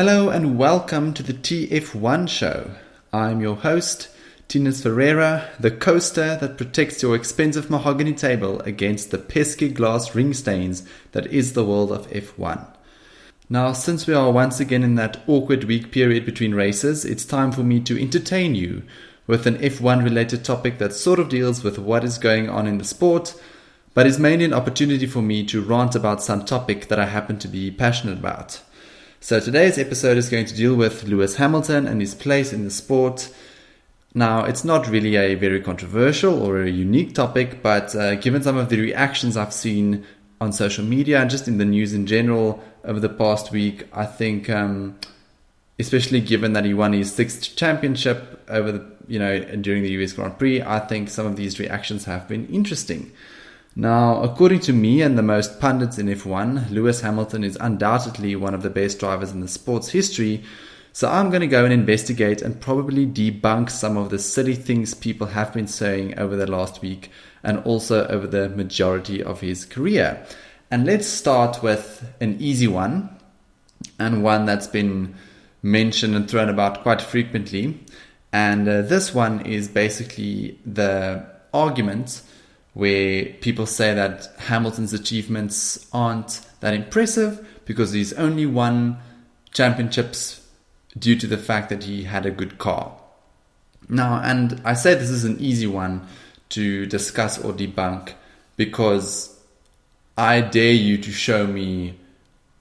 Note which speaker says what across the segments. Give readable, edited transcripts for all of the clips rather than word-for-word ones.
Speaker 1: Hello and welcome to the TF1 Show. I'm your host, Tinas Ferreira, the coaster that protects your expensive mahogany table against the pesky glass ring stains that is the world of F1. Now, since we are once again in that awkward week period between races, it's time for me to entertain you with an F1 related topic that sort of deals with what is going on in the sport, but is mainly an opportunity for me to rant about some topic that I happen to be passionate about. So today's episode is going to deal with Lewis Hamilton and his place in the sport. Now, it's not really a very controversial or a unique topic, but given some of the reactions I've seen on social media and just in the news in general over the past week, I think, especially given that he won his sixth championship during the US Grand Prix, I think some of these reactions have been interesting. Now, according to me and the most pundits in F1, Lewis Hamilton is undoubtedly one of the best drivers in the sport's history, so I'm going to go and investigate and probably debunk some of the silly things people have been saying over the last week and also over the majority of his career. And let's start with an easy one, and one that's been mentioned and thrown about quite frequently. And this one is basically the argument where people say that Hamilton's achievements aren't that impressive because he's only won championships due to the fact that he had a good car. Now, and I say this is an easy one to discuss or debunk because I dare you to show me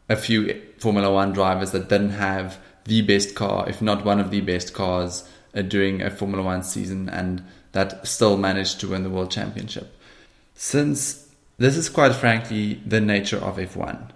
Speaker 1: a few Formula One drivers that didn't have the best car, if not one of the best cars during a Formula One season, and that still managed to win the World Championship. Since this is quite frankly the nature of F1.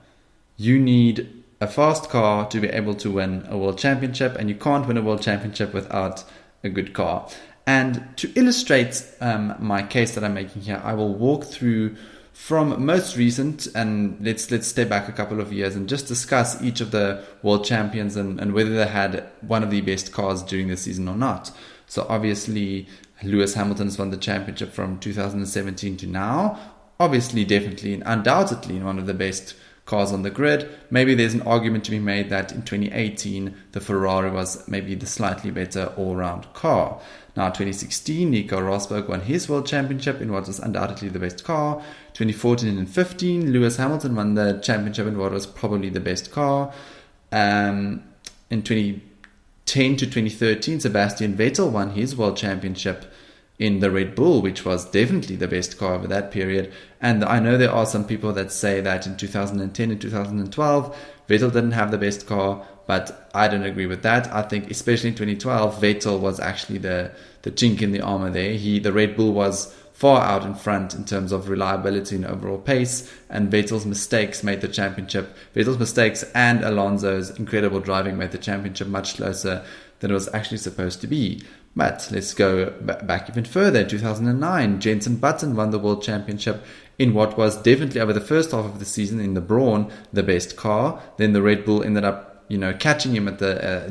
Speaker 1: You need a fast car to be able to win a World Championship, and you can't win a World Championship without a good car. And to illustrate my case that I'm making here, I will walk through from most recent, and let's step back a couple of years and just discuss each of the world champions and whether they had one of the best cars during the season or not. So obviously, Lewis Hamilton has won the championship from 2017 to now. Obviously, definitely, and undoubtedly one of the best cars on the grid. Maybe there's an argument to be made that in 2018, the Ferrari was maybe the slightly better all-round car. Now, 2016, Nico Rosberg won his world championship in what was undoubtedly the best car. 2014 and 15, Lewis Hamilton won the championship in what was probably the best car. In 2010 to 2013, Sebastian Vettel won his world championship in the Red Bull, which was definitely the best car over that period. And I know there are some people that say that in 2010 and 2012, Vettel didn't have the best car, but I don't agree with that. I think especially in 2012, Vettel was actually the chink in the armor there. The Red Bull was far out in front in terms of reliability and overall pace, and Vettel's mistakes made the championship. Vettel's mistakes and Alonso's incredible driving made the championship much closer than it was actually supposed to be. But let's go back even further. In 2009, Jenson Button won the World Championship in what was definitely over the first half of the season in the Brawn, the best car. Then the Red Bull ended up catching him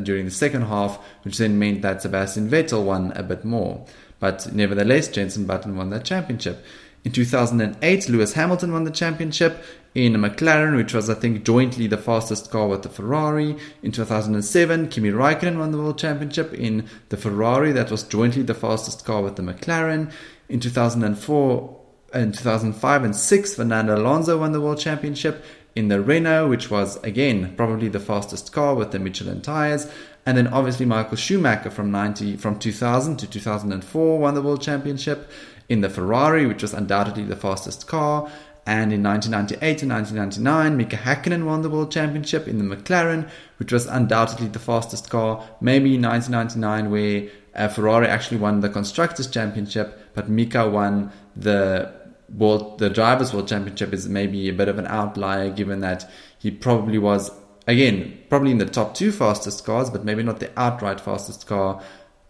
Speaker 1: during the second half, which then meant that Sebastian Vettel won a bit more. But nevertheless, Jenson Button won that championship. In 2008, Lewis Hamilton won the championship in a McLaren, which was, I think, jointly the fastest car with the Ferrari. In 2007, Kimi Räikkönen won the World Championship in the Ferrari, that was jointly the fastest car with the McLaren. In 2004, and 2005 and 2006, Fernando Alonso won the World Championship in the Renault, which was, again, probably the fastest car with the Michelin tires. And then obviously Michael Schumacher from 2000 to 2004 won the World Championship in the Ferrari, which was undoubtedly the fastest car. And in 1998 and 1999, Mika Häkkinen won the World Championship in the McLaren, which was undoubtedly the fastest car. Maybe in 1999, where Ferrari actually won the Constructors' Championship, but Mika won the Drivers' World Championship is maybe a bit of an outlier, given that he probably was, again, probably in the top two fastest cars, but maybe not the outright fastest car.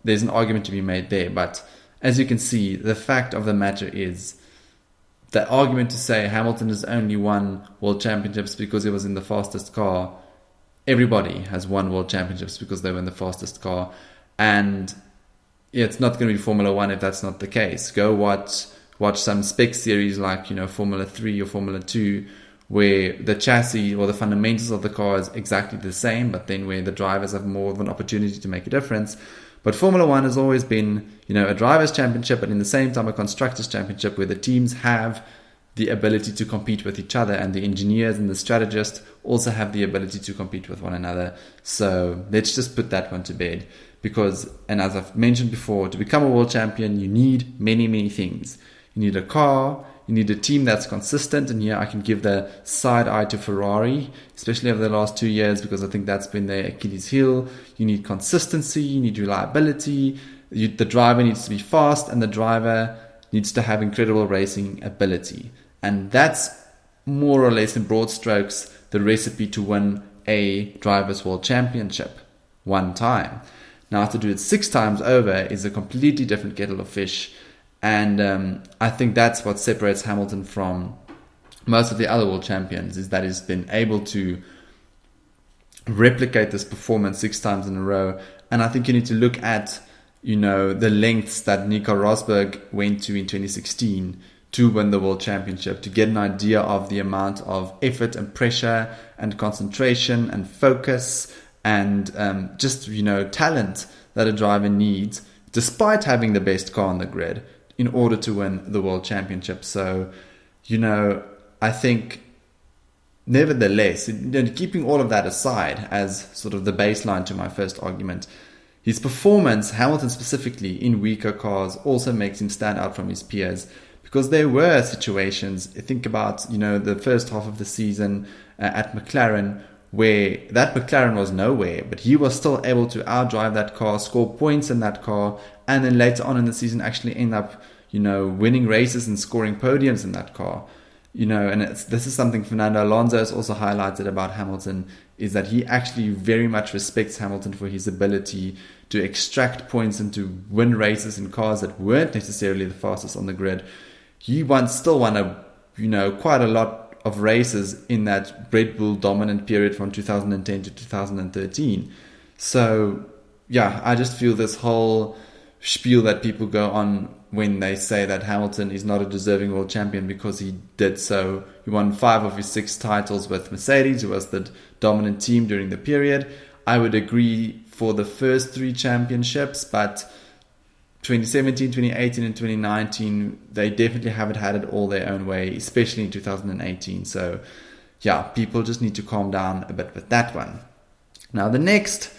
Speaker 1: There's an argument to be made there. But as you can see, the fact of the matter is, the argument to say Hamilton has only won world championships because he was in the fastest car, everybody has won world championships because they were in the fastest car. And it's not going to be Formula One if that's not the case. Go watch some spec series like Formula 3 or Formula 2, where the chassis or the fundamentals of the car is exactly the same, but then where the drivers have more of an opportunity to make a difference. But Formula One has always been, a drivers' championship, but in the same time a constructors' championship, where the teams have the ability to compete with each other, and the engineers and the strategists also have the ability to compete with one another. So let's just put that one to bed. Because, and as I've mentioned before, to become a world champion, you need many, many things. You need a car, you need a team that's consistent, and here I can give the side eye to Ferrari, especially over the last 2 years, because I think that's been their Achilles heel. You need consistency, you need reliability, the driver needs to be fast, and the driver needs to have incredible racing ability. And that's more or less in broad strokes the recipe to win a Drivers' World Championship one time. Now, to do it 6 times over is a completely different kettle of fish. And I think that's what separates Hamilton from most of the other world champions, is that he's been able to replicate this performance 6 times in a row. And I think you need to look at, the lengths that Nico Rosberg went to in 2016 to win the world championship, to get an idea of the amount of effort and pressure and concentration and focus and just talent that a driver needs, despite having the best car on the grid, in order to win the world championship. So I think nevertheless, keeping all of that aside as sort of the baseline to my first argument, his performance, Hamilton specifically, in weaker cars also makes him stand out from his peers. Because there were situations, think about, the first half of the season at McLaren, where that McLaren was nowhere, but he was still able to outdrive that car, score points in that car, and then later on in the season actually end up, winning races and scoring podiums in that car. And this is something Fernando Alonso has also highlighted about Hamilton, is that he actually very much respects Hamilton for his ability to extract points and to win races in cars that weren't necessarily the fastest on the grid. He still won quite a lot of races in that Red Bull dominant period from 2010 to 2013. So, yeah, I just feel this whole spiel that people go on when they say that Hamilton is not a deserving world champion because he did so. He won 5 of his 6 titles with Mercedes, who was the dominant team during the period. I would agree for the first 3 championships, but 2017, 2018 and 2019, they definitely haven't had it all their own way, especially in 2018. So, yeah, people just need to calm down a bit with that one. Now, the next,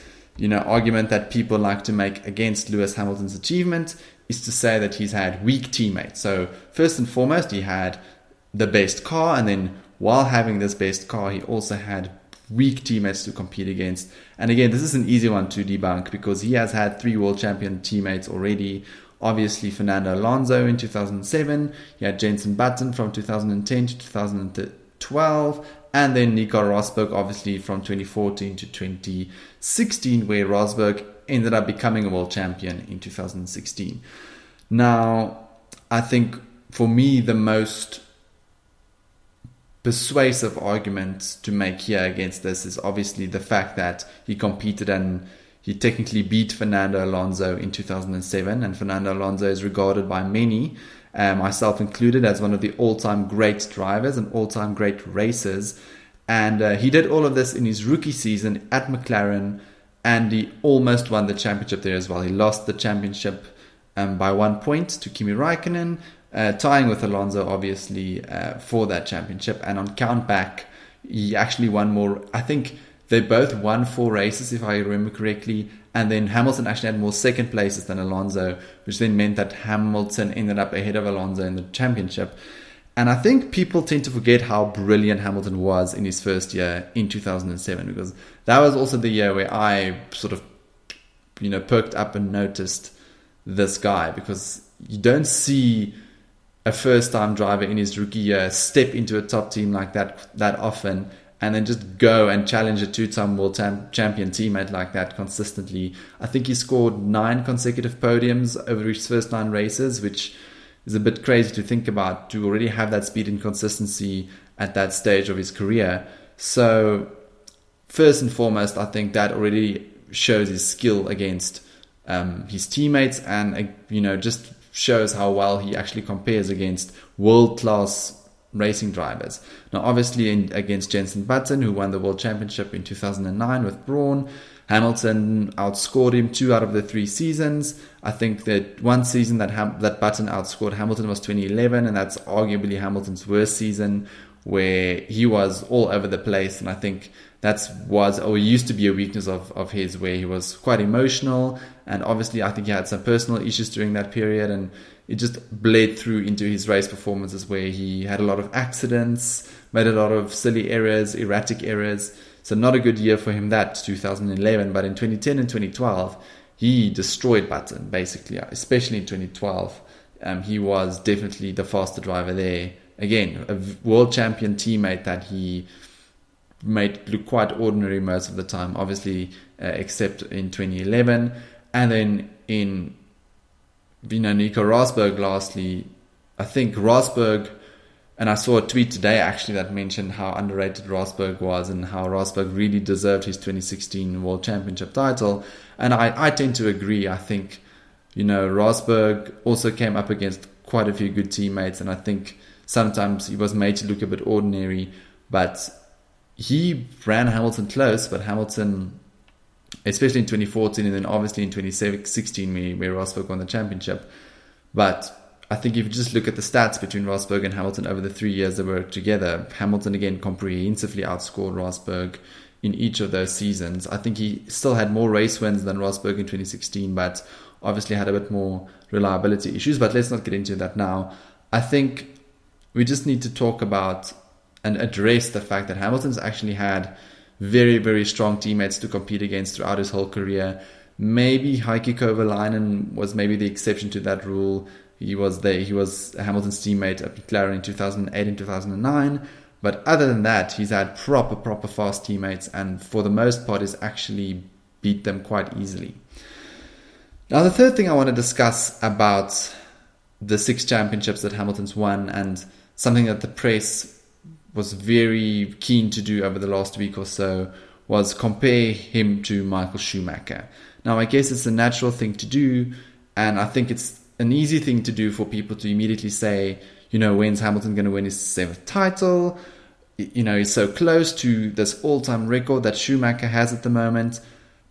Speaker 1: argument that people like to make against Lewis Hamilton's achievement is to say that he's had weak teammates. So, first and foremost, he had the best car, and then while having this best car, he also had weak teammates to compete against. And again, this is an easy one to debunk because he has had 3 world champion teammates already. Obviously, Fernando Alonso in 2007, he had Jenson Button from 2010 to 2012, and then Nico Rosberg, obviously, from 2014 to 2016, where Rosberg ended up becoming a world champion in 2016. Now, I think for me, the most persuasive argument to make here against this is obviously the fact that he competed and he technically beat Fernando Alonso in 2007, and Fernando Alonso is regarded by many, myself included, as one of the all-time great drivers and all-time great racers. And he did all of this in his rookie season at McLaren, and he almost won the championship there as well. He lost the championship by 1 point to Kimi Raikkonen, tying with Alonso, obviously, for that championship. And on count back, he actually won more. I think they both won 4 races, if I remember correctly. And then Hamilton actually had more second places than Alonso, which then meant that Hamilton ended up ahead of Alonso in the championship. And I think people tend to forget how brilliant Hamilton was in his first year in 2007, because that was also the year where I sort of, perked up and noticed this guy, because you don't see a first-time driver in his rookie year step into a top team like that often, and then just go and challenge a 2-time world champion teammate like that consistently. I think he scored 9 consecutive podiums over his first 9 races, which is a bit crazy to think about, to already have that speed and consistency at that stage of his career. So, first and foremost, I think that already shows his skill against his teammates, and just shows how well he actually compares against world-class racing drivers. Now, obviously, against Jenson Button, who won the World Championship in 2009 with Brawn, Hamilton outscored him 2 out of the 3 seasons. I think that one season that Button outscored Hamilton was 2011, and that's arguably Hamilton's worst season, where he was all over the place. And I think used to be a weakness of his, where he was quite emotional. And obviously, I think he had some personal issues during that period, and it just bled through into his race performances, where he had a lot of accidents, made a lot of silly errors, erratic errors. So not a good year for him, that 2011. But in 2010 and 2012, he destroyed Button, basically, especially in 2012. He was definitely the faster driver there. Again, a world champion teammate that he made look quite ordinary most of the time, obviously, except in 2011. And then in Nico Rosberg, lastly, I think Rosberg, and I saw a tweet today actually that mentioned how underrated Rosberg was and how Rosberg really deserved his 2016 World Championship title. And I tend to agree. I think, Rosberg also came up against quite a few good teammates, and I think sometimes he was made to look a bit ordinary, but he ran Hamilton close. But Hamilton, especially in 2014 and then obviously in 2016 where Rosberg won the championship. But I think if you just look at the stats between Rosberg and Hamilton over the 3 years they were together, Hamilton again comprehensively outscored Rosberg in each of those seasons. I think he still had more race wins than Rosberg in 2016, but obviously had a bit more reliability issues. But let's not get into that now. I think we just need to talk about and address the fact that Hamilton's actually had very, very strong teammates to compete against throughout his whole career. Maybe Heikki Kovalainen was maybe the exception to that rule. He was Hamilton's teammate at McLaren in 2008 and 2009. But other than that, he's had proper fast teammates, and for the most part, has actually beat them quite easily. Now, the third thing I want to discuss about the 6 championships that Hamilton's won, and something that the press was very keen to do over the last week or so, was compare him to Michael Schumacher. Now, I guess it's a natural thing to do, and I think it's an easy thing to do for people to immediately say, when's Hamilton going to win his 7th title? He's so close to this all-time record that Schumacher has at the moment.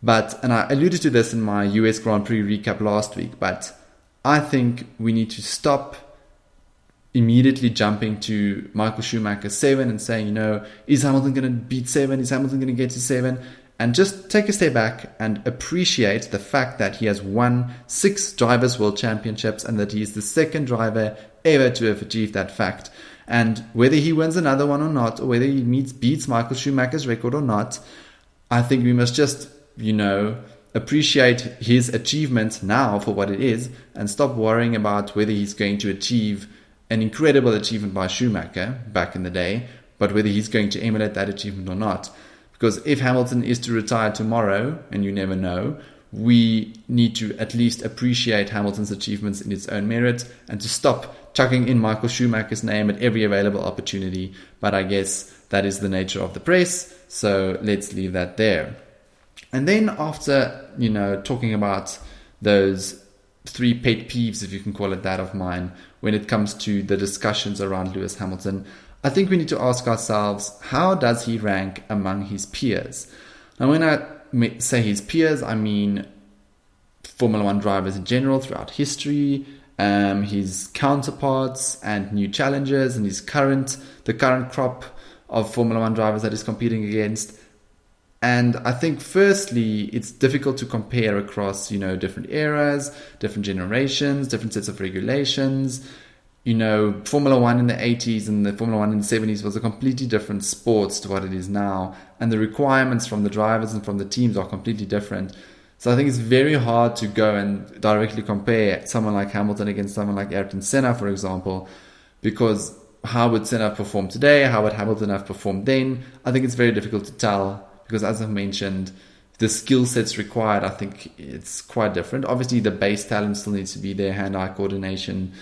Speaker 1: And I alluded to this in my US Grand Prix recap last week, but I think we need to stop immediately jumping to Michael Schumacher 7 and saying, is Hamilton going to beat 7? Is Hamilton going to get to 7? And just take a step back and appreciate the fact that he has won 6 Drivers' World Championships and that he is the second driver ever to have achieved that fact. And whether he wins another one or not, or whether he beats Michael Schumacher's record or not, I think we must just, appreciate his achievement now for what it is and stop worrying about whether he's going to achieve an incredible achievement by Schumacher back in the day, but whether he's going to emulate that achievement or not. Because if Hamilton is to retire tomorrow, and you never know, we need to at least appreciate Hamilton's achievements in its own merit and to stop chucking in Michael Schumacher's name at every available opportunity. But I guess that is the nature of the press, so let's leave that there. And then after, talking about those 3 pet peeves, if you can call it that, of mine, when it comes to the discussions around Lewis Hamilton, I think we need to ask ourselves, how does he rank among his peers? Now, when I say his peers, I mean Formula One drivers in general throughout history, his counterparts and new challengers, and the current crop of Formula One drivers that he's competing against. And I think firstly, it's difficult to compare across, different eras, different generations, different sets of regulations. Formula One in the 80s and the Formula One in the 70s was a completely different sport to what it is now. And the requirements from the drivers and from the teams are completely different. So I think it's very hard to go and directly compare someone like Hamilton against someone like Ayrton Senna, for example, because how would Senna perform today? How would Hamilton have performed then? I think it's very difficult to tell because, as I've mentioned, the skill sets required, I think it's quite different. Obviously, the base talent still needs to be there, hand-eye coordination,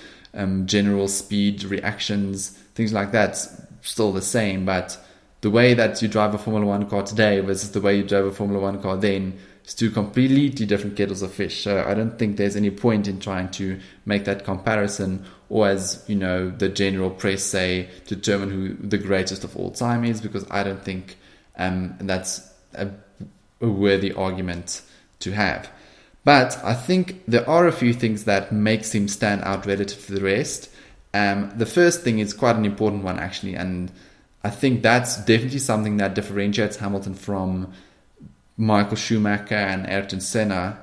Speaker 1: general speed, reactions, things like that's still the same. But the way that you drive a Formula One car today versus the way you drove a Formula One car then It's two completely different kettles of fish. So I don't think there's any point in trying to make that comparison, or as the general press say, determine who the greatest of all time is, because I don't think that's a worthy argument to have. But I think there are a few things that makes him stand out relative to the rest. The first thing is quite an important one, actually, and I think that's definitely something that differentiates Hamilton from Michael Schumacher and Ayrton Senna,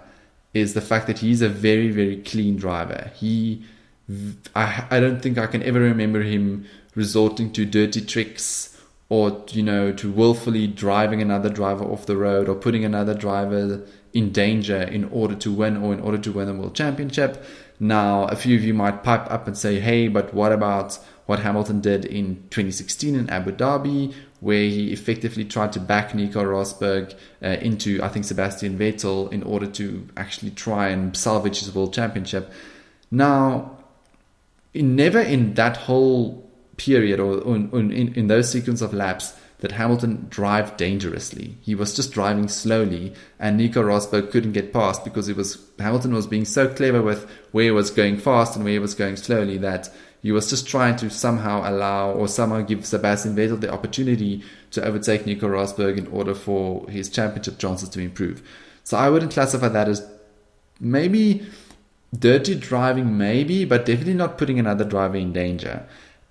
Speaker 1: is the fact that he's a very, very clean driver. I don't think I can ever remember him resorting to dirty tricks, or to willfully driving another driver off the road, or putting another driver in danger in order to win, or in order to win the World Championship. Now, a few of you might pipe up and say, hey, but what about what Hamilton did in 2016 in Abu Dhabi, where he effectively tried to back Nico Rosberg into, I think, Sebastian Vettel in order to actually try and salvage his World Championship. Now, never in that whole period, or in those sequence of laps, that Hamilton drive dangerously. He was just driving slowly, and Nico Rosberg couldn't get past because Hamilton was being so clever with where he was going fast and where he was going slowly, that he was just trying to somehow give Sebastian Vettel the opportunity to overtake Nico Rosberg in order for his championship chances to improve. So I wouldn't classify that as, maybe dirty driving, but definitely not putting another driver in danger.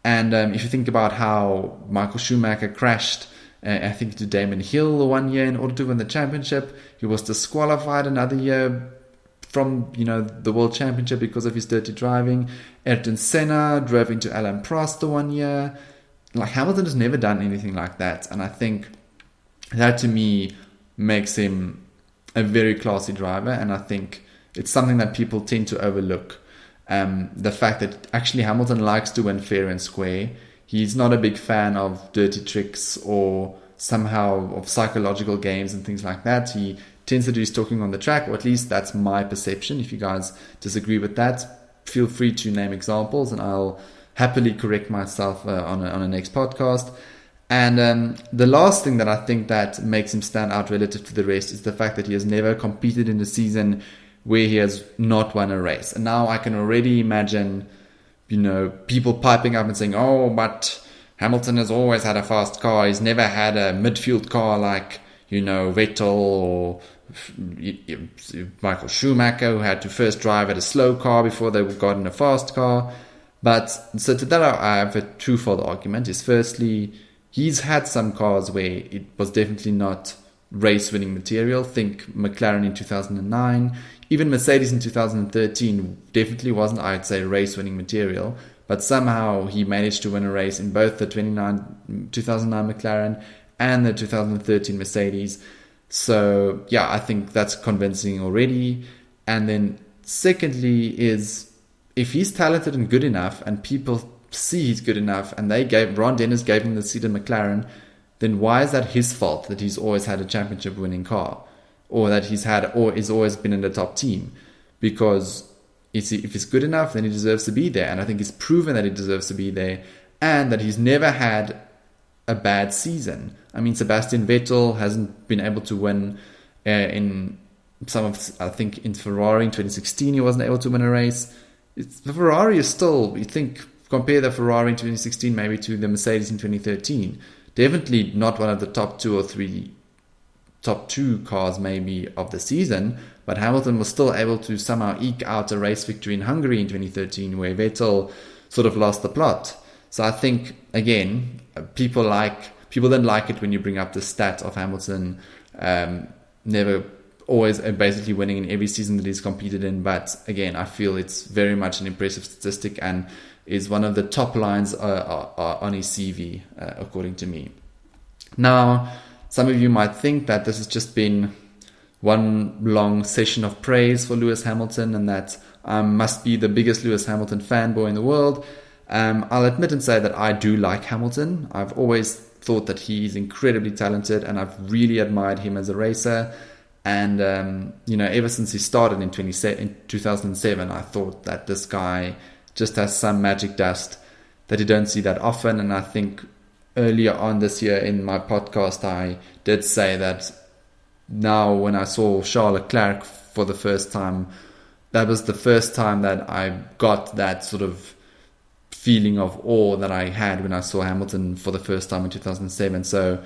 Speaker 1: And if you think about how Michael Schumacher crashed, I think, to Damon Hill one year in order to win the championship, he was disqualified another year from the World Championship because of his dirty driving. Ayrton Senna drove into Alain Prost the one year. Like, Hamilton has never done anything like that, and I think that, to me, makes him a very classy driver, and I think it's something that people tend to overlook. The fact that actually Hamilton likes to win fair and square. He's not a big fan of dirty tricks or somehow of psychological games and things like that. He tends to do his talking on the track, or at least that's my perception. If you guys disagree with that, feel free to name examples and I'll happily correct myself on a next podcast. And the last thing that I think that makes him stand out relative to the rest is the fact that he has never competed in a season where he has not won a race. And now I can already imagine, people piping up and saying, oh, but Hamilton has always had a fast car. He's never had a midfield car like, Vettel or Michael Schumacher, who had to first drive at a slow car before they got in a fast car. But so to that I have a twofold argument. Is firstly, he's had some cars where it was definitely not race-winning material. Think McLaren in 2009. Even Mercedes in 2013 definitely wasn't, I'd say, race-winning material. But somehow he managed to win a race in both the 2009 McLaren and the 2013 Mercedes. So, yeah, I think that's convincing already. And then secondly is, if he's talented and good enough and people see he's good enough and Ron Dennis gave him the seat in McLaren, then why is that his fault that he's always had a championship winning car, or that he's always been in the top team? Because if he's good enough, then he deserves to be there. And I think he's proven that he deserves to be there, and that he's never had a bad season. I mean, Sebastian Vettel hasn't been able to win in I think in Ferrari in 2016 he wasn't able to win a race. The Ferrari is still, compare the Ferrari in 2016 maybe to the Mercedes in 2013. Definitely not one of the top two cars maybe of the season, but Hamilton was still able to somehow eke out a race victory in Hungary in 2013, where Vettel sort of lost the plot. So I think, again, people don't like it when you bring up the stat of Hamilton always basically winning in every season that he's competed in. But again, I feel it's very much an impressive statistic and is one of the top lines on his CV, according to me. Now, some of you might think that this has just been one long session of praise for Lewis Hamilton and that I must be the biggest Lewis Hamilton fanboy in the world. I'll admit and say that I do like Hamilton. I've always thought that he's incredibly talented and I've really admired him as a racer. And, ever since he started in 2007, I thought that this guy just has some magic dust that you don't see that often. And I think earlier on this year in my podcast, I did say that now when I saw Charles Leclerc for the first time, that was the first time that I got that sort of feeling of awe that I had when I saw Hamilton for the first time in 2007. So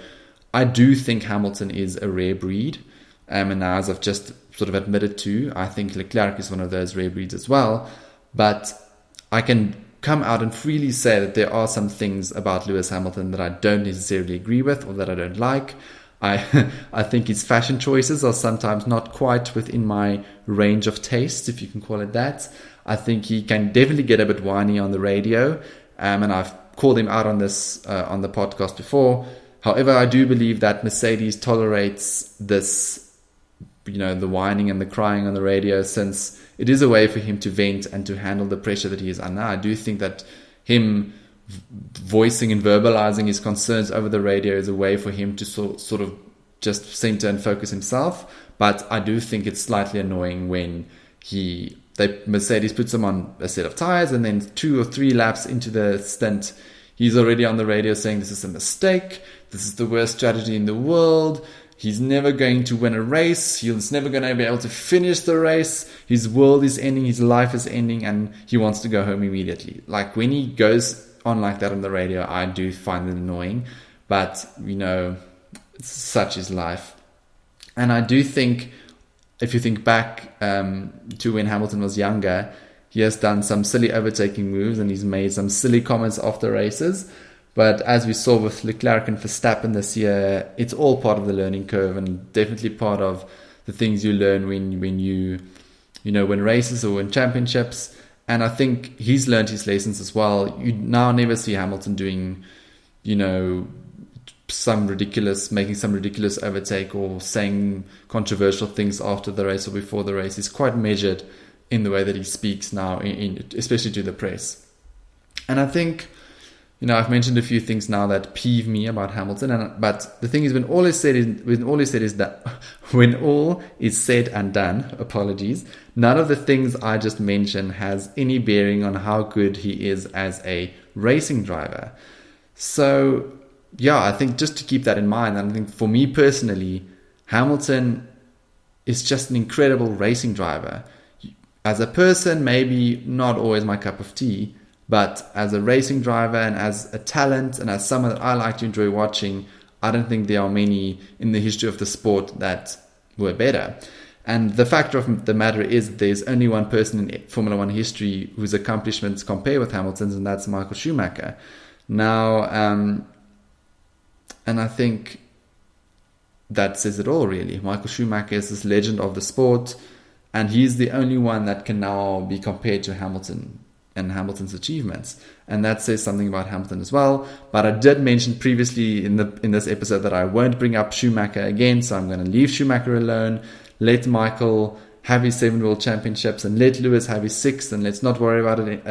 Speaker 1: I do think Hamilton is a rare breed. And now, as I've just sort of admitted to, I think Leclerc is one of those rare breeds as well. But I can come out and freely say that there are some things about Lewis Hamilton that I don't necessarily agree with or that I don't like. I think his fashion choices are sometimes not quite within my range of taste, if you can call it that. I think he can definitely get a bit whiny on the radio, and I've called him out on this on the podcast before. However, I do believe that Mercedes tolerates this, the whining and the crying on the radio, since it is a way for him to vent and to handle the pressure that he is under. I do think that him voicing and verbalizing his concerns over the radio is a way for him to sort of just center and focus himself. But I do think it's slightly annoying when Mercedes puts him on a set of tires, and then 2 or 3 laps into the stint, he's already on the radio saying this is a mistake, this is the worst strategy in the world, he's never going to win a race, he's never going to be able to finish the race, his world is ending, his life is ending, and he wants to go home immediately. Like, when he goes on like that on the radio, I do find it annoying, but such is life. And I do think, if you think back to when Hamilton was younger, he has done some silly overtaking moves and he's made some silly comments after races. But as we saw with Leclerc and Verstappen this year, it's all part of the learning curve, and definitely part of the things you learn when you win races or win championships. And I think he's learned his lessons as well. You now never see Hamilton doing, making some ridiculous overtake or saying controversial things after the race or before the race. He's quite measured in the way that he speaks now, especially to the press. And I think, I've mentioned a few things now that peeve me about Hamilton. But the thing is, when all is said and done, apologies, none of the things I just mentioned has any bearing on how good he is as a racing driver. So, yeah, I think just to keep that in mind, and I think for me personally, Hamilton is just an incredible racing driver. As a person, maybe not always my cup of tea, but as a racing driver and as a talent and as someone that I like to enjoy watching, I don't think there are many in the history of the sport that were better. And the fact of the matter is that there's only one person in Formula One history whose accomplishments compare with Hamilton's, and that's Michael Schumacher. Now, and I think that says it all, really. Michael Schumacher is this legend of the sport, and he's the only one that can now be compared to Hamilton and Hamilton's achievements. And that says something about Hamilton as well. But I did mention previously in this episode that I won't bring up Schumacher again, so I'm going to leave Schumacher alone, let Michael have his 7 world championships, and let Lewis have his 6th, and let's not worry about it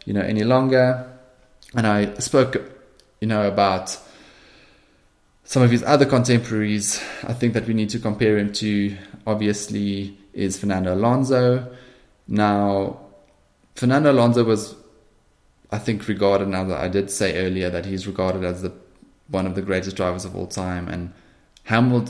Speaker 1: any longer. And I spoke about some of his other contemporaries. I think that we need to compare him to, obviously, is Fernando Alonso. Now, Fernando Alonso was, I think, regarded, now that I did say earlier that he's regarded as one of the greatest drivers of all time, and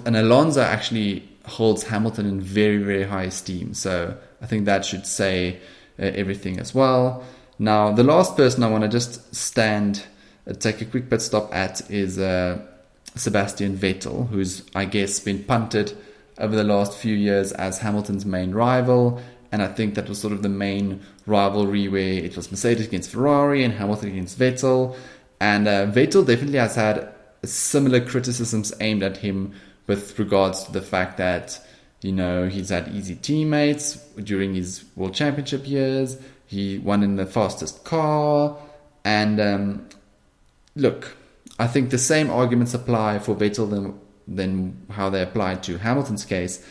Speaker 1: Alonso actually holds Hamilton in very, very high esteem. So I think that should say everything as well. Now, the last person I want to just take a quick pit stop at is Sebastian Vettel, who's, I guess, been punted over the last few years as Hamilton's main rival. And I think that was sort of the main rivalry where it was Mercedes against Ferrari and Hamilton against Vettel. And Vettel definitely has had similar criticisms aimed at him with regards to the fact that, he's had easy teammates during his World Championship years. He won in the fastest car. And look, I think the same arguments apply for Vettel than how they apply to Hamilton's case.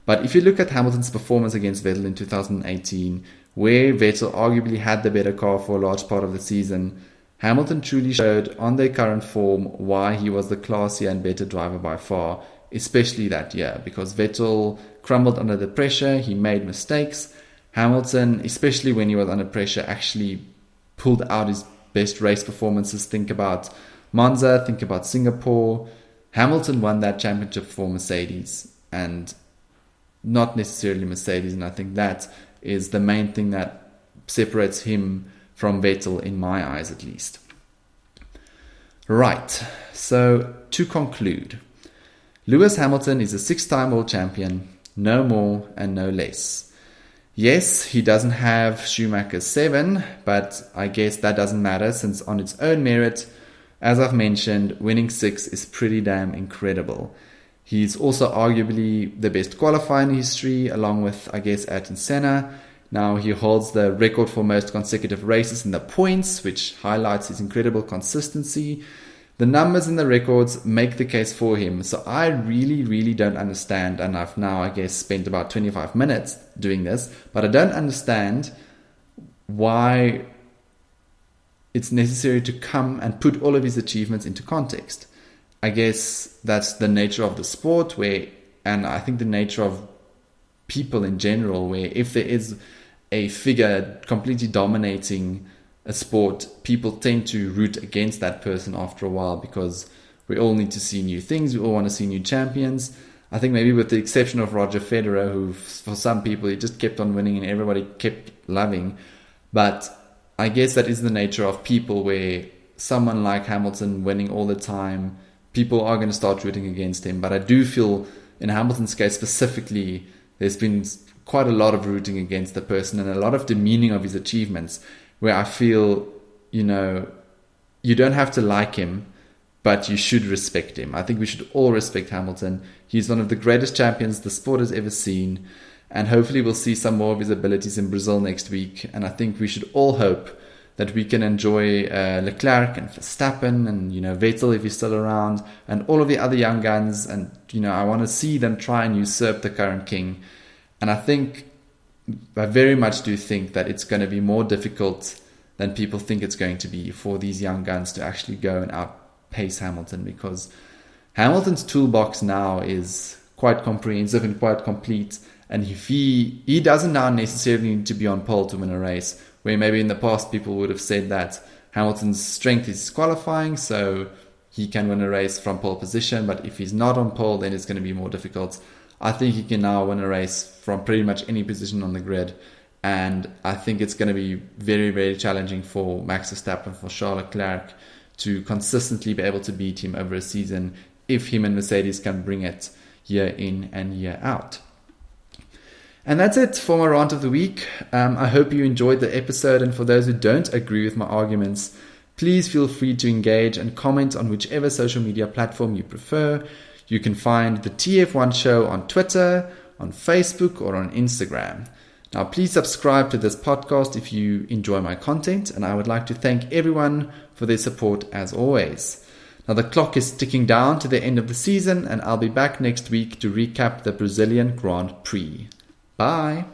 Speaker 1: But if you look at Hamilton's performance against Vettel in 2018, where Vettel arguably had the better car for a large part of the season, Hamilton truly showed on their current form why he was the classier and better driver by far, especially that year, because Vettel crumbled under the pressure, he made mistakes. Hamilton, especially when he was under pressure, actually pulled out his best race performances. Think about Monza, think about Singapore. Hamilton won that championship for Mercedes. and not necessarily Mercedes. And I think that is the main thing that separates him from Vettel, in my eyes at least. Right, so to conclude, Lewis Hamilton is a 6-time world champion, no more and no less. Yes, he doesn't have Schumacher's 7, but I guess that doesn't matter, since on its own merit, as I've mentioned, winning 6 is pretty damn incredible. He's also arguably the best qualifier in history, along with, I guess, Ayrton Senna. Now he holds the record for most consecutive races in the points, which highlights his incredible consistency. The numbers and the records make the case for him. So I really, really don't understand, and I've now, I guess, spent about 25 minutes doing this, but I don't understand why it's necessary to come and put all of his achievements into context. I guess that's the nature of the sport, and I think the nature of people in general, where if there is a figure completely dominating a sport, people tend to root against that person after a while, because we all need to see new things, we all want to see new champions. I think maybe with the exception of Roger Federer, who for some people he just kept on winning and everybody kept loving. But I guess that is the nature of people, where someone like Hamilton winning all the time, people are going to start rooting against him. But I do feel in Hamilton's case specifically, there's been quite a lot of rooting against the person and a lot of demeaning of his achievements, where I feel, you don't have to like him, but you should respect him. I think we should all respect Hamilton. He's one of the greatest champions the sport has ever seen, and hopefully we'll see some more of his abilities in Brazil next week. And I think we should all hope that we can enjoy Leclerc and Verstappen and, Vettel if he's still around, and all of the other young guns. And, I want to see them try and usurp the current king. And I very much do think that it's going to be more difficult than people think it's going to be for these young guns to actually go and outpace Hamilton, because Hamilton's toolbox now is quite comprehensive and quite complete. And if he doesn't now necessarily need to be on pole to win a race, where maybe in the past people would have said that Hamilton's strength is qualifying, so he can win a race from pole position, but if he's not on pole, then it's going to be more difficult. I think he can now win a race from pretty much any position on the grid, and I think it's going to be very, very challenging for Max Verstappen, for Charles Leclerc, to consistently be able to beat him over a season if him and Mercedes can bring it year in and year out. And that's it for my rant of the week. I hope you enjoyed the episode, and for those who don't agree with my arguments, please feel free to engage and comment on whichever social media platform you prefer. You can find the TF1 Show on Twitter, on Facebook, or on Instagram. Now, please subscribe to this podcast if you enjoy my content, and I would like to thank everyone for their support as always. Now, the clock is ticking down to the end of the season, and I'll be back next week to recap the Brazilian Grand Prix. Bye.